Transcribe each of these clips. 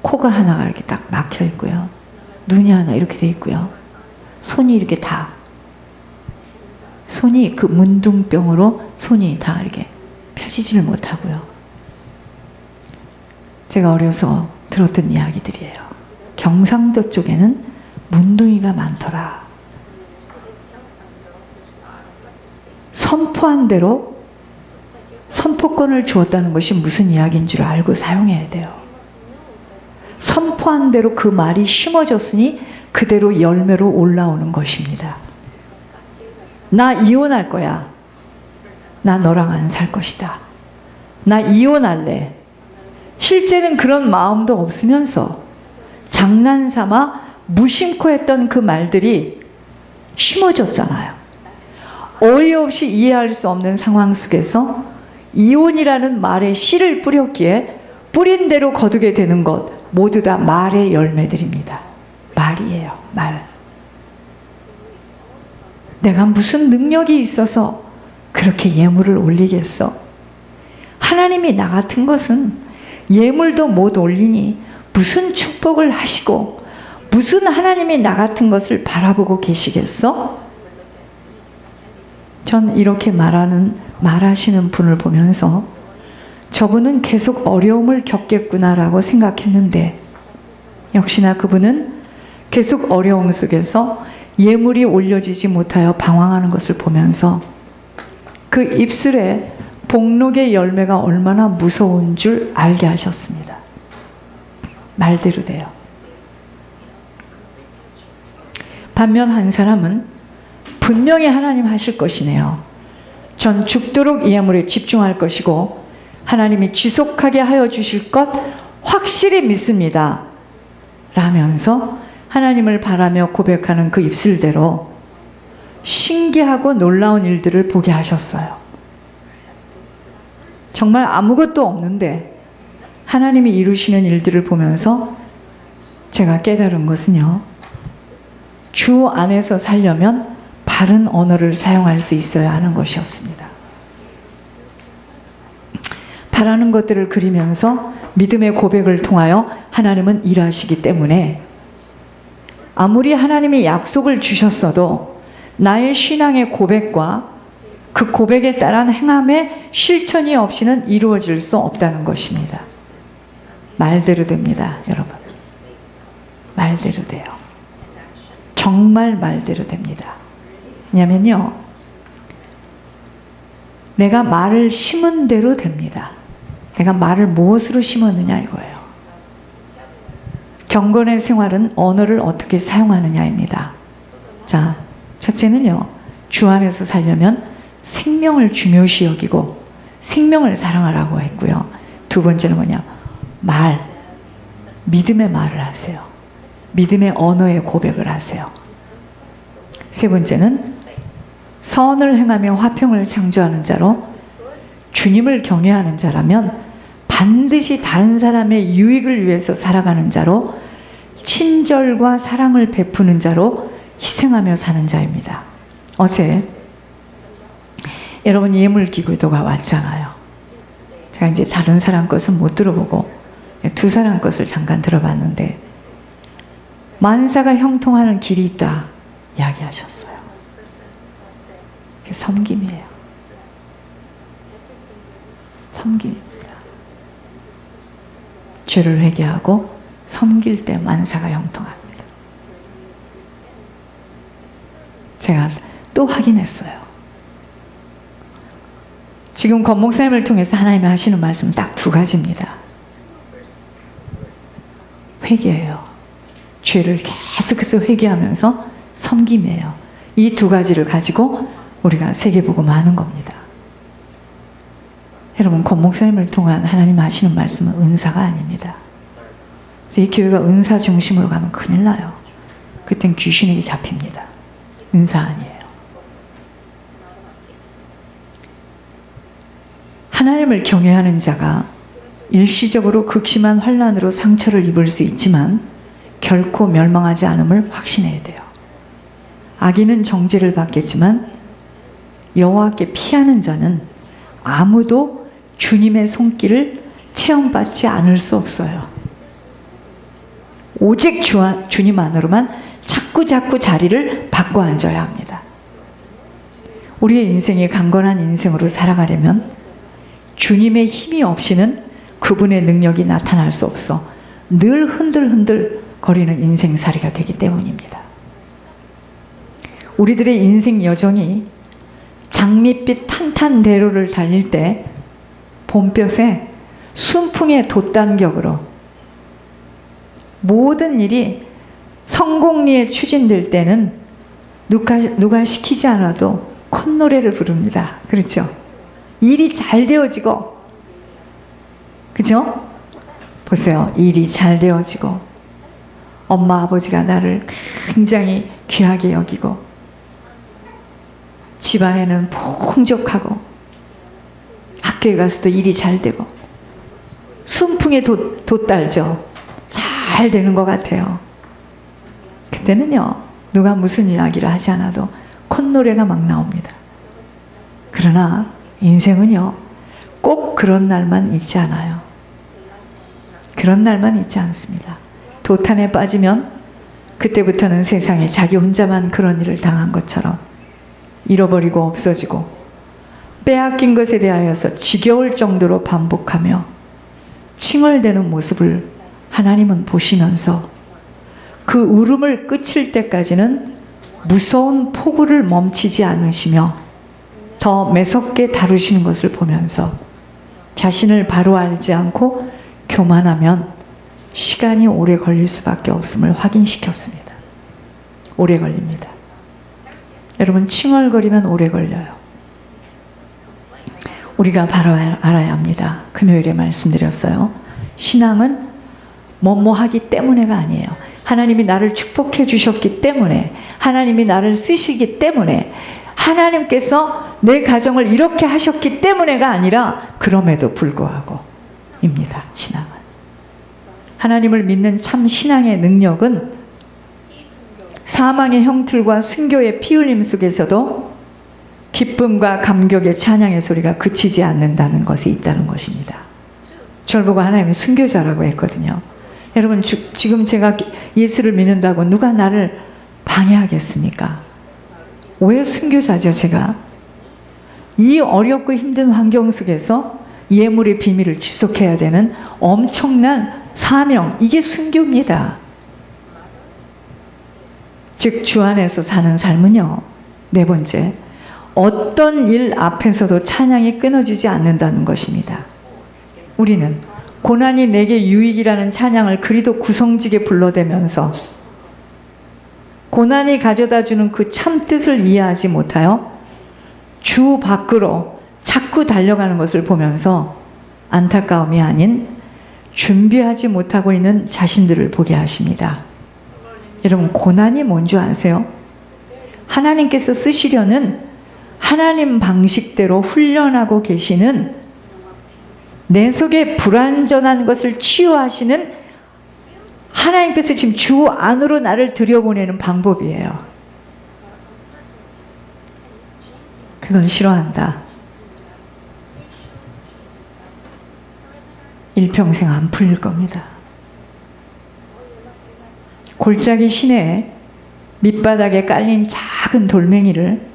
코가 하나가 이렇게 딱 막혀 있고요. 눈이 하나 이렇게 돼 있고요. 손이 이렇게 다, 손이 그 문둥병으로 손이 다 이렇게 펴지질 못하고요. 제가 어려서 들었던 이야기들이에요. 경상도 쪽에는 문둥이가 많더라. 선포한 대로 선포권을 주었다는 것이 무슨 이야기인 줄 알고 사용해야 돼요. 선포한 대로 그 말이 심어졌으니 그대로 열매로 올라오는 것입니다. 나 이혼할 거야. 나 너랑 안 살 것이다. 나 이혼할래. 실제는 그런 마음도 없으면서 장난삼아 무심코 했던 그 말들이 심어졌잖아요. 어이없이 이해할 수 없는 상황 속에서 이혼이라는 말에 씨를 뿌렸기에 뿌린 대로 거두게 되는 것 모두 다 말의 열매들입니다. 말이에요. 말. 내가 무슨 능력이 있어서 그렇게 예물을 올리겠어? 하나님이 나 같은 것은 예물도 못 올리니 무슨 축복을 하시고 무슨 하나님이 나 같은 것을 바라보고 계시겠어? 전 이렇게 말하시는 분을 보면서 저분은 계속 어려움을 겪겠구나라고 생각했는데 역시나 그분은 계속 어려움 속에서 예물이 올려지지 못하여 방황하는 것을 보면서 그 입술에 복록의 열매가 얼마나 무서운 줄 알게 하셨습니다. 말대로 돼요. 반면 한 사람은 분명히 하나님 하실 것이네요. 전 죽도록 예물에 집중할 것이고 하나님이 지속하게 하여 주실 것 확실히 믿습니다. 라면서 하나님을 바라며 고백하는 그 입술대로 신기하고 놀라운 일들을 보게 하셨어요. 정말 아무것도 없는데 하나님이 이루시는 일들을 보면서 제가 깨달은 것은요. 주 안에서 살려면 바른 언어를 사용할 수 있어야 하는 것이었습니다. 바라는 것들을 그리면서 믿음의 고백을 통하여 하나님은 일하시기 때문에 아무리 하나님이 약속을 주셨어도 나의 신앙의 고백과 그 고백에 따른 행함의 실천이 없이는 이루어질 수 없다는 것입니다. 말대로 됩니다, 여러분. 말대로 돼요. 정말 말대로 됩니다. 왜냐면요, 내가 말을 심은 대로 됩니다. 내가 말을 무엇으로 심었느냐 이거예요. 경건의 생활은 언어를 어떻게 사용하느냐입니다. 자, 첫째는요, 주 안에서 살려면 생명을 중요시 여기고 생명을 사랑하라고 했고요. 두 번째는 뭐냐? 말, 믿음의 말을 하세요. 믿음의 언어의 고백을 하세요. 세 번째는 선을 행하며 화평을 창조하는 자로 주님을 경외하는 자라면 반드시 다른 사람의 유익을 위해서 살아가는 자로 친절과 사랑을 베푸는 자로 희생하며 사는 자입니다. 어제 여러분 예물기도가 왔잖아요. 제가 이제 다른 사람 것은 못 들어보고 두 사람 것을 잠깐 들어봤는데 만사가 형통하는 길이 있다 이야기하셨어요. 그게 섬김이에요. 섬김입니다. 죄를 회개하고 섬길 때 만사가 형통합니다. 제가 또 확인했어요. 지금 권 목사님을 통해서 하나님이 하시는 말씀은 딱 두 가지입니다. 회개예요. 죄를 계속해서 회개하면서 섬김이에요. 이 두 가지를 가지고 우리가 세계복음 하는 겁니다. 여러분, 권 목사님을 통한 하나님 하시는 말씀은 은사가 아닙니다. 그래서 이 교회가 은사 중심으로 가면 큰일 나요. 그땐 귀신에게 잡힙니다. 은사 아니에요. 하나님을 경외하는 자가 일시적으로 극심한 환난으로 상처를 입을 수 있지만 결코 멸망하지 않음을 확신해야 돼요. 악인은 정죄를 받겠지만 여호와께 피하는 자는 아무도 주님의 손길을 체험받지 않을 수 없어요. 오직 주님 안으로만 자꾸 자리를 바꿔 앉아야 합니다. 우리의 인생이 강건한 인생으로 살아가려면 주님의 힘이 없이는 그분의 능력이 나타날 수 없어 늘 흔들흔들 거리는 인생살이가 되기 때문입니다. 우리들의 인생 여정이 장밋빛 탄탄대로를 달릴 때 봄볕에 순풍의 돛단격으로 모든 일이 성공리에 추진될 때는 누가 시키지 않아도 콧노래를 부릅니다. 그렇죠? 일이 잘 되어지고, 그죠? 보세요. 일이 잘 되어지고 엄마 아버지가 나를 굉장히 귀하게 여기고 집안에는 풍족하고 학교에 가서도 일이 잘 되고 순풍에 돛달죠. 잘 되는 것 같아요. 그때는요, 누가 무슨 이야기를 하지 않아도 콧노래가 막 나옵니다. 그러나 인생은요, 꼭 그런 날만 있지 않아요. 그런 날만 있지 않습니다. 도탄에 빠지면 그때부터는 세상에 자기 혼자만 그런 일을 당한 것처럼 잃어버리고 없어지고 빼앗긴 것에 대하여서 지겨울 정도로 반복하며 칭얼대는 모습을 하나님은 보시면서 그 울음을 그칠 때까지는 무서운 폭우를 멈추지 않으시며 더 매섭게 다루시는 것을 보면서 자신을 바로 알지 않고 교만하면 시간이 오래 걸릴 수밖에 없음을 확인시켰습니다. 오래 걸립니다. 여러분, 칭얼거리면 오래 걸려요. 우리가 바로 알아야 합니다. 금요일에 말씀드렸어요. 신앙은 뭐뭐 하기 때문에가 아니에요. 하나님이 나를 축복해 주셨기 때문에, 하나님이 나를 쓰시기 때문에, 하나님께서 내 가정을 이렇게 하셨기 때문에가 아니라 그럼에도 불구하고 입니다. 신앙은. 하나님을 믿는 참 신앙의 능력은 사망의 형틀과 순교의 피 흘림 속에서도 기쁨과 감격의 찬양의 소리가 그치지 않는다는 것이 있다는 것입니다. 저를 보고 하나님이 순교자라고 했거든요. 여러분, 지금 제가 예수를 믿는다고 누가 나를 방해하겠습니까? 왜 순교자죠, 제가? 이 어렵고 힘든 환경 속에서 예물의 비밀을 지속해야 되는 엄청난 사명, 이게 순교입니다. 즉, 주 안에서 사는 삶은요, 네 번째, 어떤 일 앞에서도 찬양이 끊어지지 않는다는 것입니다. 우리는 고난이 내게 유익이라는 찬양을 그리도 구성지게 불러대면서 고난이 가져다주는 그 참 뜻을 이해하지 못하여 주 밖으로 자꾸 달려가는 것을 보면서 안타까움이 아닌 준비하지 못하고 있는 자신들을 보게 하십니다. 여러분, 고난이 뭔지 아세요? 하나님께서 쓰시려는 하나님 방식대로 훈련하고 계시는 내 속에 불완전한 것을 치유하시는 하나님께서 지금 주 안으로 나를 들여보내는 방법이에요. 그걸 싫어한다. 일평생 안 풀릴 겁니다. 골짜기 시내에 밑바닥에 깔린 작은 돌멩이를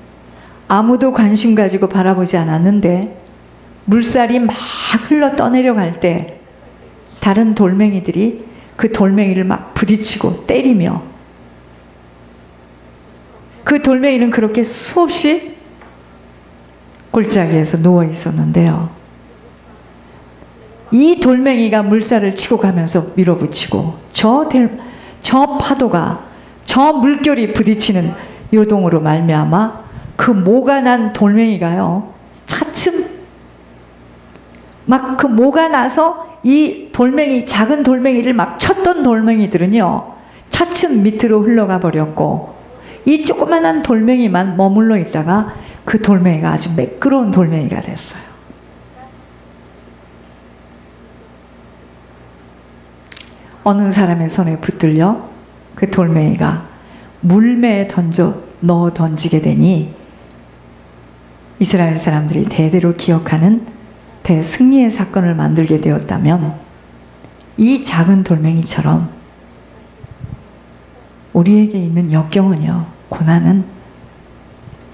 아무도 관심 가지고 바라보지 않았는데 물살이 막 흘러 떠내려갈 때 다른 돌멩이들이 그 돌멩이를 막 부딪히고 때리며 그 돌멩이는 그렇게 수없이 골짜기에서 누워 있었는데요. 이 돌멩이가 물살을 치고 가면서 밀어붙이고 저 파도가 저 물결이 부딪히는 요동으로 말미암아 그 모가 난 돌멩이가요, 차츰 막 그 모가 나서 이 돌멩이, 작은 돌멩이를 막 쳤던 돌멩이들은요, 차츰 밑으로 흘러가 버렸고 이 조그만한 돌멩이만 머물러 있다가 그 돌멩이가 아주 매끄러운 돌멩이가 됐어요. 어느 사람의 손에 붙들려 그 돌멩이가 물매에 넣어 던지게 되니 이스라엘 사람들이 대대로 기억하는 대승리의 사건을 만들게 되었다면 이 작은 돌멩이처럼 우리에게 있는 역경은요, 고난은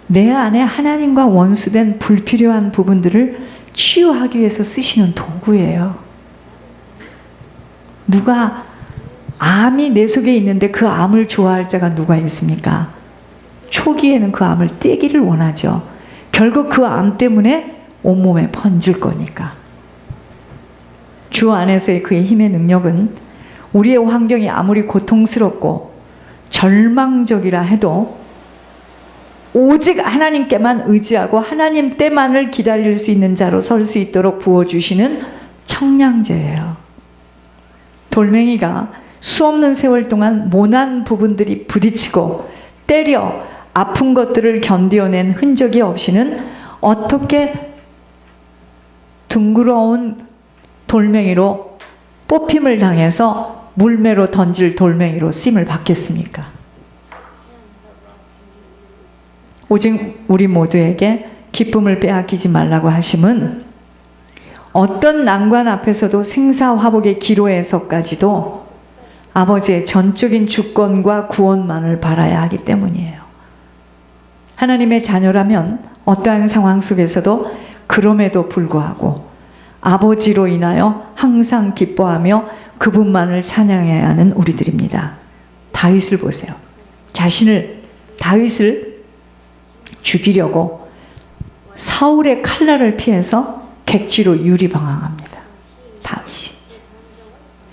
내 안에 하나님과 원수된 불필요한 부분들을 치유하기 위해서 쓰시는 도구예요. 누가 암이 내 속에 있는데 그 암을 좋아할 자가 누가 있습니까? 초기에는 그 암을 떼기를 원하죠. 결국 그 암 때문에 온몸에 번질 거니까. 주 안에서의 그의 힘의 능력은 우리의 환경이 아무리 고통스럽고 절망적이라 해도 오직 하나님께만 의지하고 하나님 때만을 기다릴 수 있는 자로 설 수 있도록 부어주시는 청량제예요. 돌멩이가 수없는 세월 동안 모난 부분들이 부딪히고 때려 아픈 것들을 견디어낸 흔적이 없이는 어떻게 둥그러운 돌멩이로 뽑힘을 당해서 물매로 던질 돌멩이로 쓰임을 받겠습니까? 오직 우리 모두에게 기쁨을 빼앗기지 말라고 하심은 어떤 난관 앞에서도 생사화복의 기로에서까지도 아버지의 전적인 주권과 구원만을 바라야 하기 때문이에요. 하나님의 자녀라면 어떠한 상황 속에서도 그럼에도 불구하고 아버지로 인하여 항상 기뻐하며 그분만을 찬양해야 하는 우리들입니다. 다윗을 보세요. 다윗을 죽이려고 사울의 칼날을 피해서 객지로 유리방황합니다. 다윗이.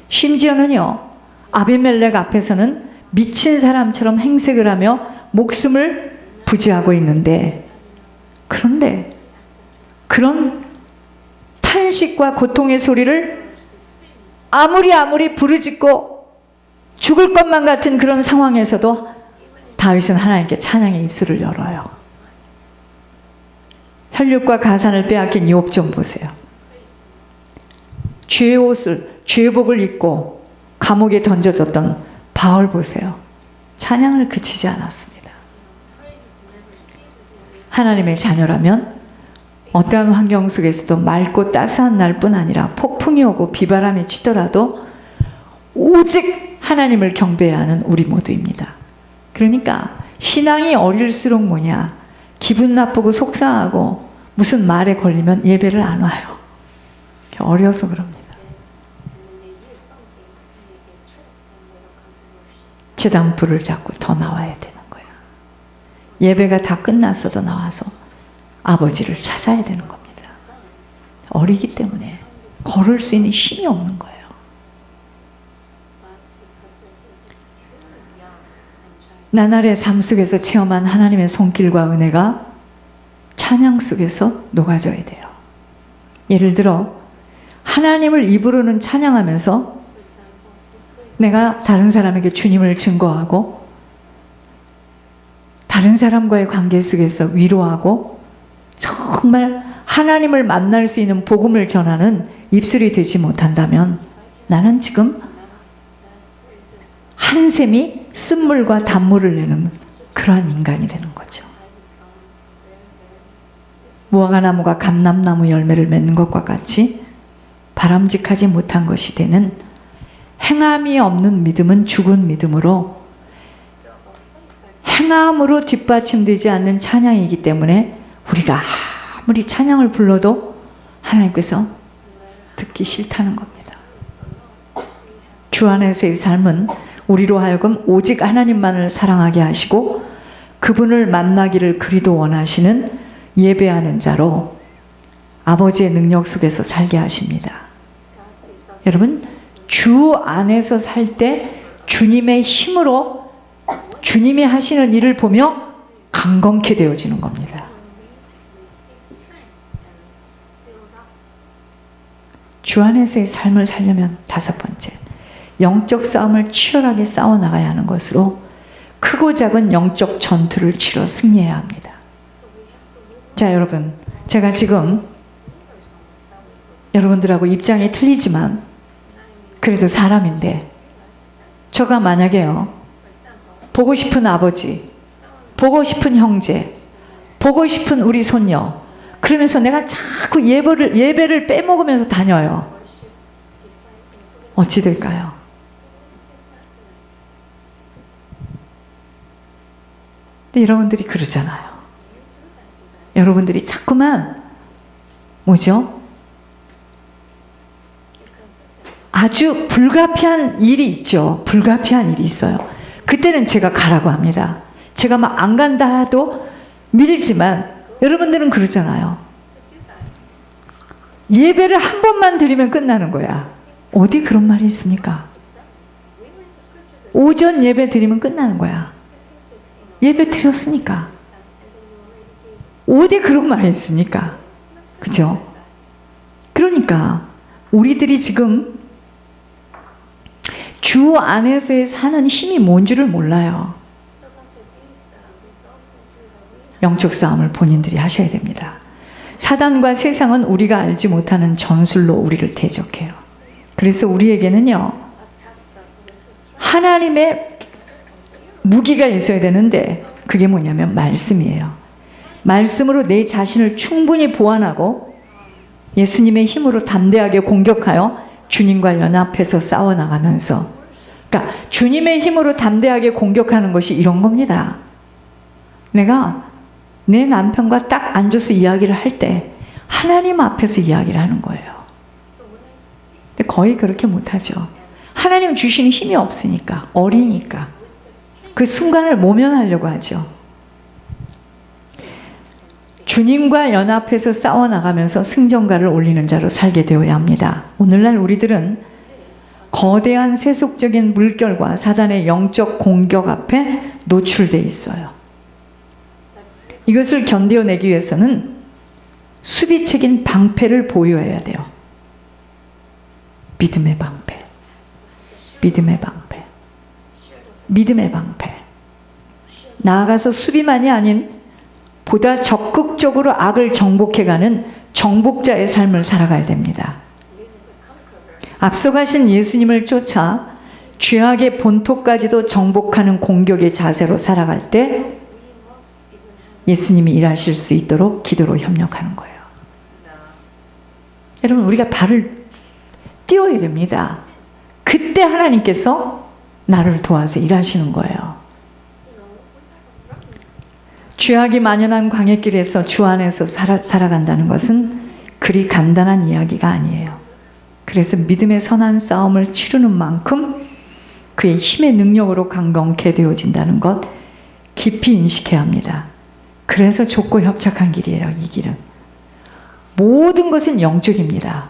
심지어는요, 아비멜렉 앞에서는 미친 사람처럼 행색을 하며 목숨을 부지하고 있는데, 그런데 그런 탄식과 고통의 소리를 아무리 부르짖고 죽을 것만 같은 그런 상황에서도 다윗은 하나님께 찬양의 입술을 열어요. 혈육과 가산을 빼앗긴 욥 좀 보세요. 죄복을 입고 감옥에 던져졌던 바울 보세요. 찬양을 그치지 않았습니다. 하나님의 자녀라면 어떠한 환경 속에서도 맑고 따스한 날뿐 아니라 폭풍이 오고 비바람이 치더라도 오직 하나님을 경배해야 하는 우리 모두입니다. 그러니까 신앙이 어릴수록 뭐냐, 기분 나쁘고 속상하고 무슨 말에 걸리면 예배를 안 와요. 어려서 그럽니다. 제단불을 잡고 더 나와야 되는 거야. 예배가 다 끝났어도 나와서 아버지를 찾아야 되는 겁니다. 어리기 때문에 걸을 수 있는 힘이 없는 거예요. 나날의 삶 속에서 체험한 하나님의 손길과 은혜가 찬양 속에서 녹아져야 돼요. 예를 들어 하나님을 입으로는 찬양하면서 내가 다른 사람에게 주님을 증거하고 다른 사람과의 관계 속에서 위로하고 정말 하나님을 만날 수 있는 복음을 전하는 입술이 되지 못한다면 나는 지금 한 샘이 쓴물과 단물을 내는 그러한 인간이 되는 거죠. 무화과나무가 감람나무 열매를 맺는 것과 같이 바람직하지 못한 것이 되는 행함이 없는 믿음은 죽은 믿음으로 행함으로 뒷받침되지 않는 찬양이기 때문에 우리가 아무리 찬양을 불러도 하나님께서 듣기 싫다는 겁니다. 주 안에서의 삶은 우리로 하여금 오직 하나님만을 사랑하게 하시고 그분을 만나기를 그리도 원하시는 예배하는 자로 아버지의 능력 속에서 살게 하십니다. 여러분, 주 안에서 살 때 주님의 힘으로 주님이 하시는 일을 보며 강건케 되어지는 겁니다. 주 안에서의 삶을 살려면 다섯 번째, 영적 싸움을 치열하게 싸워나가야 하는 것으로 크고 작은 영적 전투를 치러 승리해야 합니다. 자, 여러분, 제가 지금 여러분들하고 입장이 틀리지만 그래도 사람인데 저가 만약에요, 보고 싶은 아버지, 보고 싶은 형제, 보고 싶은 우리 손녀, 그러면서 내가 자꾸 예배를 빼먹으면서 다녀요. 어찌 될까요? 근데 여러분들이 그러잖아요. 여러분들이 자꾸만 뭐죠? 아주 불가피한 일이 있죠. 불가피한 일이 있어요. 그때는 제가 가라고 합니다. 제가 막 안 간다 해도 밀지만 여러분들은 그러잖아요. 예배를 한 번만 드리면 끝나는 거야. 어디 그런 말이 있습니까? 오전 예배 드리면 끝나는 거야. 예배 드렸으니까. 어디 그런 말이 있습니까? 그죠? 그러니까 우리들이 지금 주 안에서의 사는 힘이 뭔 줄을 몰라요. 영적 싸움을 본인들이 하셔야 됩니다. 사단과 세상은 우리가 알지 못하는 전술로 우리를 대적해요. 그래서 우리에게는요, 하나님의 무기가 있어야 되는데 그게 뭐냐면 말씀이에요. 말씀으로 내 자신을 충분히 보완하고 예수님의 힘으로 담대하게 공격하여 주님과 연합해서 싸워나가면서, 그러니까 주님의 힘으로 담대하게 공격하는 것이 이런 겁니다. 내가 내 남편과 딱 앉아서 이야기를 할 때 하나님 앞에서 이야기를 하는 거예요. 근데 거의 그렇게 못하죠. 하나님 주시는 힘이 없으니까, 어리니까 그 순간을 모면하려고 하죠. 주님과 연합해서 싸워나가면서 승전가를 올리는 자로 살게 되어야 합니다. 오늘날 우리들은 거대한 세속적인 물결과 사단의 영적 공격 앞에 노출되어 있어요. 이것을 견뎌내기 위해서는 수비책인 방패를 보유해야 돼요. 믿음의 방패. 믿음의 방패. 믿음의 방패. 나아가서 수비만이 아닌 보다 적극적으로 악을 정복해가는 정복자의 삶을 살아가야 됩니다. 앞서가신 예수님을 쫓아 죄악의 본토까지도 정복하는 공격의 자세로 살아갈 때 예수님이 일하실 수 있도록 기도로 협력하는 거예요. 여러분, 우리가 발을 띄워야 됩니다. 그때 하나님께서 나를 도와서 일하시는 거예요. 죄악이 만연한 광야길에서 주 안에서 살아간다는 것은 그리 간단한 이야기가 아니에요. 그래서 믿음의 선한 싸움을 치르는 만큼 그의 힘의 능력으로 강건케 되어진다는 것 깊이 인식해야 합니다. 그래서 좁고 협착한 길이에요. 이 길은 모든 것은 영적입니다.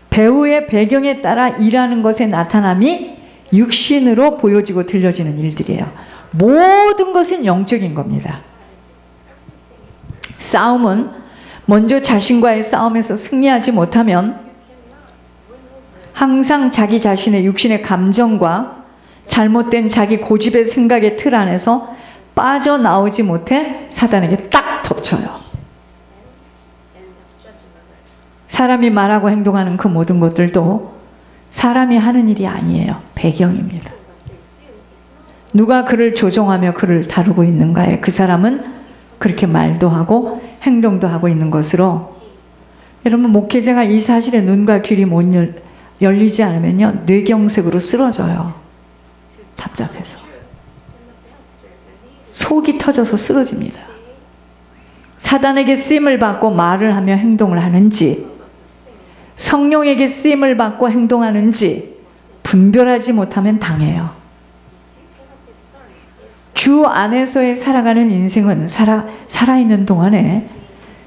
배우의 배경에 따라 일하는 것의 나타남이 육신으로 보여지고 들려지는 일들이에요. 모든 것은 영적인 겁니다. 싸움은 먼저 자신과의 싸움에서 승리하지 못하면 항상 자기 자신의 육신의 감정과 잘못된 자기 고집의 생각의 틀 안에서 빠져나오지 못해 사단에게 딱 덮쳐요. 사람이 말하고 행동하는 그 모든 것들도 사람이 하는 일이 아니에요. 배경입니다. 누가 그를 조종하며 그를 다루고 있는가에 그 사람은 그렇게 말도 하고 행동도 하고 있는 것으로, 여러분, 목회자가 이 사실에 눈과 귀를 못 열리지 않으면요, 뇌경색으로 쓰러져요. 답답해서 속이 터져서 쓰러집니다. 사단에게 쓰임을 받고 말을 하며 행동을 하는지, 성령에게 쓰임을 받고 행동하는지 분별하지 못하면 당해요. 주 안에서의 살아가는 인생은 살아있는 동안에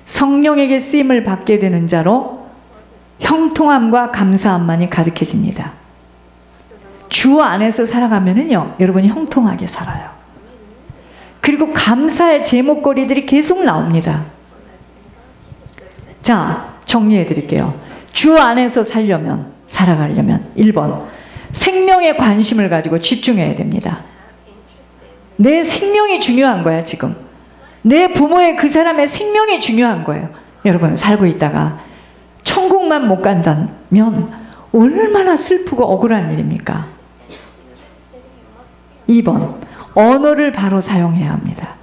성령에게 쓰임을 받게 되는 자로 형통함과 감사함만이 가득해집니다. 주 안에서 살아가면은요, 여러분이 형통하게 살아요. 그리고 감사의 제목거리들이 계속 나옵니다. 자, 정리해 드릴게요. 주 안에서 살아가려면 1번, 생명에 관심을 가지고 집중해야 됩니다. 내 생명이 중요한 거야. 지금 내 부모의 그 사람의 생명이 중요한 거예요. 여러분, 살고 있다가 천국만 못 간다면 얼마나 슬프고 억울한 일입니까? 2번, 언어를 바로 사용해야 합니다.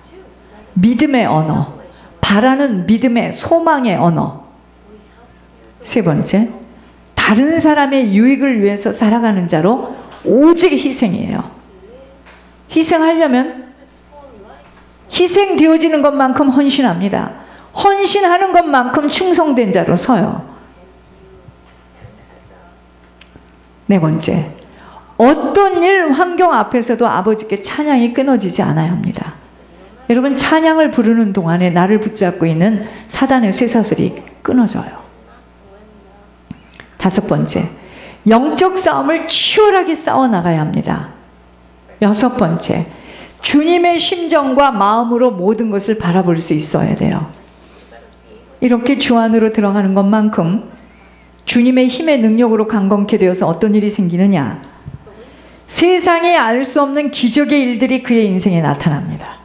믿음의 언어, 바라는 믿음의 소망의 언어. 3번째, 다른 사람의 유익을 위해서 살아가는 자로 오직 희생이에요. 희생하려면 희생되어지는 것만큼 헌신합니다. 헌신하는 것만큼 충성된 자로 서요. 네 번째, 어떤 일, 환경 앞에서도 아버지께 찬양이 끊어지지 않아야 합니다. 여러분, 찬양을 부르는 동안에 나를 붙잡고 있는 사단의 쇠사슬이 끊어져요. 다섯 번째, 영적 싸움을 치열하게 싸워나가야 합니다. 여섯 번째, 주님의 심정과 마음으로 모든 것을 바라볼 수 있어야 돼요. 이렇게 주 안으로 들어가는 것만큼 주님의 힘의 능력으로 강건케 되어서 어떤 일이 생기느냐? 세상에 알 수 없는 기적의 일들이 그의 인생에 나타납니다.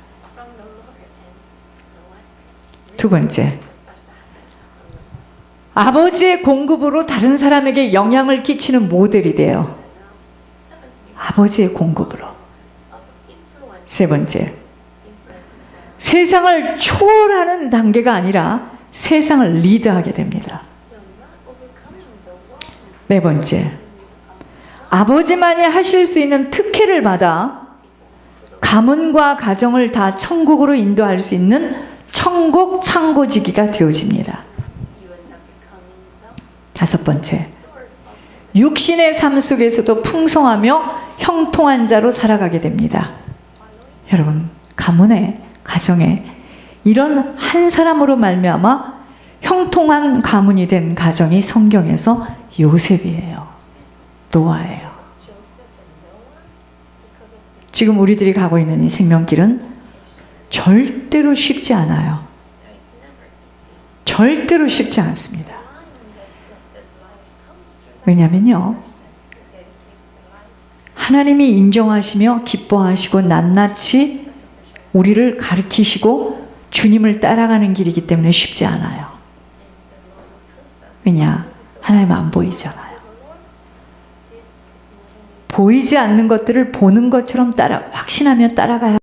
두 번째, 아버지의 공급으로 다른 사람에게 영향을 끼치는 모델이 돼요. 아버지의 공급으로. 세 번째, 세상을 초월하는 단계가 아니라 세상을 리드하게 됩니다. 네 번째, 아버지만이 하실 수 있는 특혜를 받아 가문과 가정을 다 천국으로 인도할 수 있는 천국 창고지기가 되어집니다. 다섯 번째, 육신의 삶 속에서도 풍성하며 형통한 자로 살아가게 됩니다. 여러분, 가문에, 가정에 이런 한 사람으로 말미암아 형통한 가문이 된 가정이 성경에서 요셉이에요. 노아예요. 지금 우리들이 가고 있는 이 생명길은 절대로 쉽지 않아요. 절대로 쉽지 않습니다. 왜냐면요, 하나님이 인정하시며 기뻐하시고 낱낱이 우리를 가르치시고 주님을 따라가는 길이기 때문에 쉽지 않아요. 왜냐? 하나님 안 보이잖아요. 보이지 않는 것들을 보는 것처럼 확신하며 따라가야